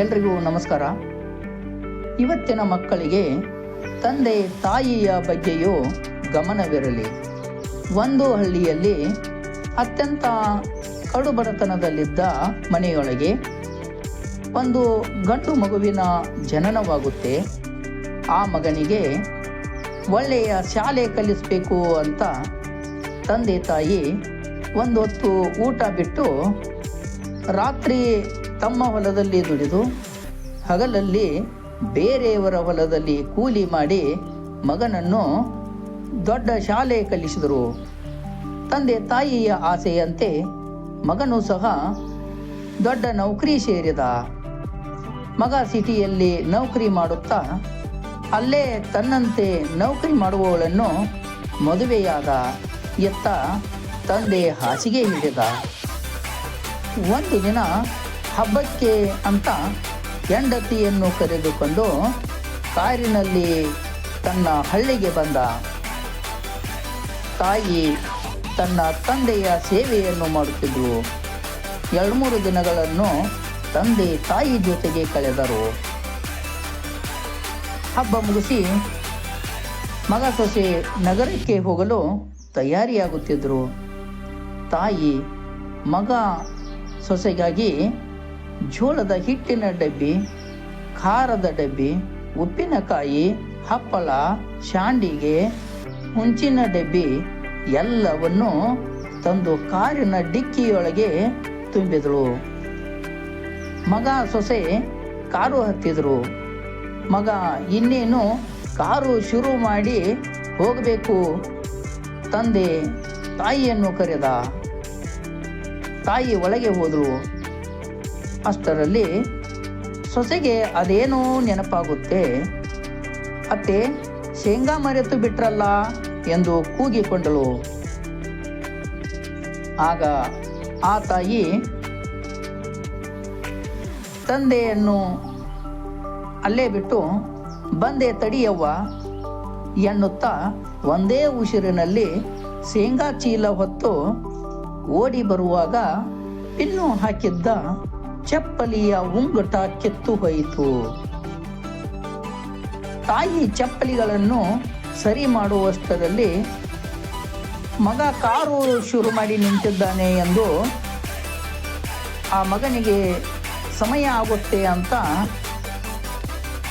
ಎಲ್ರಿಗೂ ನಮಸ್ಕಾರ. ಇವತ್ತಿನ ಮಕ್ಕಳಿಗೆ ತಂದೆ ತಾಯಿಯ ಬಗ್ಗೆಯೂ ಗಮನವಿರಲಿ. ಒಂದು ಹಳ್ಳಿಯಲ್ಲಿ ಅತ್ಯಂತ ಕಡುಬಡತನದಲ್ಲಿದ್ದ ಮನೆಯೊಳಗೆ ಒಂದು ಗಂಡು ಮಗುವಿನ ಜನನವಾಗುತ್ತೆ. ಆ ಮಗನಿಗೆ ಒಳ್ಳೆಯ ಶಾಲೆ ಕಲಿಸಬೇಕು ಅಂತ ತಂದೆ ತಾಯಿ ಒಂದು ಹೊತ್ತು ಊಟ ಬಿಟ್ಟು ರಾತ್ರಿ ತಮ್ಮ ಹೊಲದಲ್ಲಿ ದುಡಿದು ಹಗಲಲ್ಲಿ ಬೇರೆಯವರ ಹೊಲದಲ್ಲಿ ಕೂಲಿ ಮಾಡಿ ಮಗನನ್ನು ದೊಡ್ಡ ಶಾಲೆ ಕಲಿಸಿದರು. ತಂದೆ ತಾಯಿಯ ಆಸೆಯಂತೆ ಮಗನೂ ಸಹ ದೊಡ್ಡ ನೌಕರಿ ಸೇರಿದ. ಮಗ ಸಿಟಿಯಲ್ಲಿ ನೌಕರಿ ಮಾಡುತ್ತಾ ಅಲ್ಲೇ ತನ್ನಂತೆ ನೌಕರಿ ಮಾಡುವವಳನ್ನು ಮದುವೆಯಾದ. ಎತ್ತ ತಂದೆ ಹಾಸಿಗೆ ಹಿಡಿದ. ಒಂದು ದಿನ ಹಬ್ಬಕ್ಕೆ ಅಂತ ಹೆಂಡತಿಯನ್ನು ಕರೆದುಕೊಂಡು ಕಾರಿನಲ್ಲಿ ತನ್ನ ಹಳ್ಳಿಗೆ ಬಂದ. ತಾಯಿ ತನ್ನ ತಂದೆಯ ಸೇವೆಯನ್ನು ಮಾಡುತ್ತಿದ್ದರು. 2-3 ದಿನಗಳನ್ನು ತಂದೆ ತಾಯಿ ಜೊತೆಗೆ ಕಳೆದರು. ಹಬ್ಬ ಮುಗಿಸಿ ಮಗ ಸೊಸೆ ನಗರಕ್ಕೆ ಹೋಗಲು ತಯಾರಿಯಾಗುತ್ತಿದ್ದರು. ತಾಯಿ ಮಗ ಸೊಸೆಗಾಗಿ ಜೋಳದ ಹಿಟ್ಟಿನ ಡಬ್ಬಿ, ಖಾರದ ಡಬ್ಬಿ, ಉಪ್ಪಿನಕಾಯಿ, ಹಪ್ಪಳ, ಶಾಂಡಿಗೆ, ಹುಂಚಿನ ಡಬ್ಬಿ ಎಲ್ಲವನ್ನು ತಂದು ಕಾರಿನ ಡಿಕ್ಕಿಯೊಳಗೆ ತುಂಬಿದಳು. ಮಗ ಸೊಸೆ ಕಾರು ಹತ್ತಿದ್ರು. ಮಗ ಇನ್ನೇನು ಕಾರು ಶುರು ಮಾಡಿ ಹೋಗಬೇಕು. ತಂದೆ ತಾಯಿಯನ್ನು ಕರೆದ. ತಾಯಿ ಒಳಗೆ ಹೋದಳು. ಅಷ್ಟರಲ್ಲಿ ಸೊಸೆಗೆ ಅದೇನೋ ನೆನಪಾಗುತ್ತೆ. ಅತ್ತೆ, ಶೇಂಗಾ ಮರೆತು ಬಿಟ್ರಲ್ಲ ಎಂದು ಕೂಗಿಕೊಂಡಳು. ಆಗ ಆ ತಾಯಿ ತಂದೆಯನ್ನು ಅಲ್ಲೇ ಬಿಟ್ಟು ಬಂದೆ ತಡಿಯವ್ವ ಎನ್ನುತ್ತಾ ಒಂದೇ ಉಸಿರಿನಲ್ಲಿ ಶೇಂಗಾ ಚೀಲ ಹೊತ್ತು ಓಡಿ ಬರುವಾಗ ಪಿನ್ನು ಹಾಕಿದ್ದ ಚಪ್ಪಲಿಯ ಉಂಗುಟ ಕಿತ್ತು ಹೋಯಿತು. ತಾಯಿ ಚಪ್ಪಲಿಗಳನ್ನು ಸರಿ ಮಾಡುವಷ್ಟರಲ್ಲಿ ಮಗ ಕಾರು ಶುರು ಮಾಡಿ ನಿಂತಿದ್ದಾನೆ ಎಂದು ಆ ಮಗನಿಗೆ ಸಮಯ ಆಗುತ್ತೆ ಅಂತ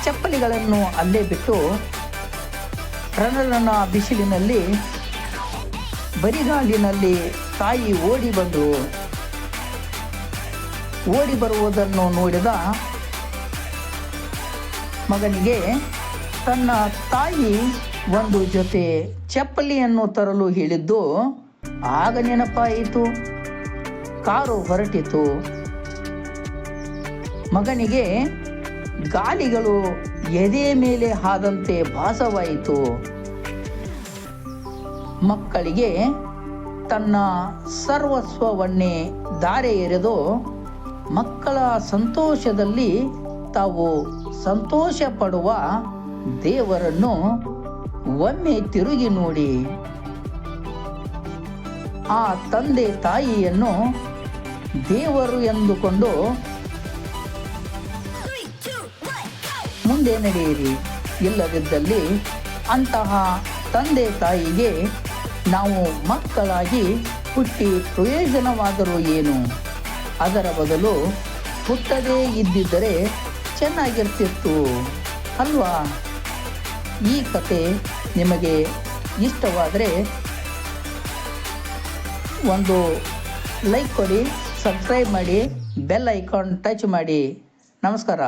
ಚಪ್ಪಲಿಗಳನ್ನು ಅಲ್ಲೇ ಬಿಟ್ಟು ರಣರಣ ಬಿಸಿಲಿನಲ್ಲಿ ಬರಿಗಾಲಿನಲ್ಲಿ ತಾಯಿ ಓಡಿ ಬಂದು ಓಡಿ ಬರುವುದನ್ನು ನೋಡಿದ ಮಗನಿಗೆ ತನ್ನ ತಾಯಿ ಒಂದು ಜೊತೆ ಚಪ್ಪಲಿಯನ್ನು ತರಲು ಹೇಳಿದ್ದು ಆಗ ನೆನಪಾಯಿತು. ಕಾರು ಹೊರಟಿತು. ಮಗನಿಗೆ ಗಾಲಿಗಳು ಎದೆ ಮೇಲೆ ಹಾದಂತೆ ಭಾಸವಾಯಿತು. ಮಕ್ಕಳಿಗೆ ತನ್ನ ಸರ್ವಸ್ವವನ್ನೇ ಧಾರೆ ಎರೆದು ಮಕ್ಕಳ ಸಂತೋಷದಲ್ಲಿ ತಾವು ಸಂತೋಷ ಪಡುವ ದೇವರನ್ನು ಒಮ್ಮೆ ತಿರುಗಿ ನೋಡಿ. ಆ ತಂದೆ ತಾಯಿಯನ್ನು ದೇವರು ಎಂದುಕೊಂಡು ಮುಂದೆ ನಡೆಯಿರಿ. ಇಲ್ಲದಿದ್ದಲ್ಲಿ ಅಂತಹ ತಂದೆ ತಾಯಿಗೆ ನಾವು ಮಕ್ಕಳಾಗಿ ಹುಟ್ಟಿ ಪ್ರಯೋಜನವಾದರೂ ಏನು? ಅದರ ಬದಲು ಹುಟ್ಟದೇ ಇದ್ದಿದ್ದರೆ ಚೆನ್ನಾಗಿರ್ತಿತ್ತು ಅಲ್ವಾ? ಈ ಕತೆ ನಿಮಗೆ ಇಷ್ಟವಾದರೆ ಒಂದು ಲೈಕ್ ಕೊಡಿ, ಸಬ್ಸ್ಕ್ರೈಬ್ ಮಾಡಿ, ಬೆಲ್ ಐಕಾನ್ ಟಚ್ ಮಾಡಿ. ನಮಸ್ಕಾರ.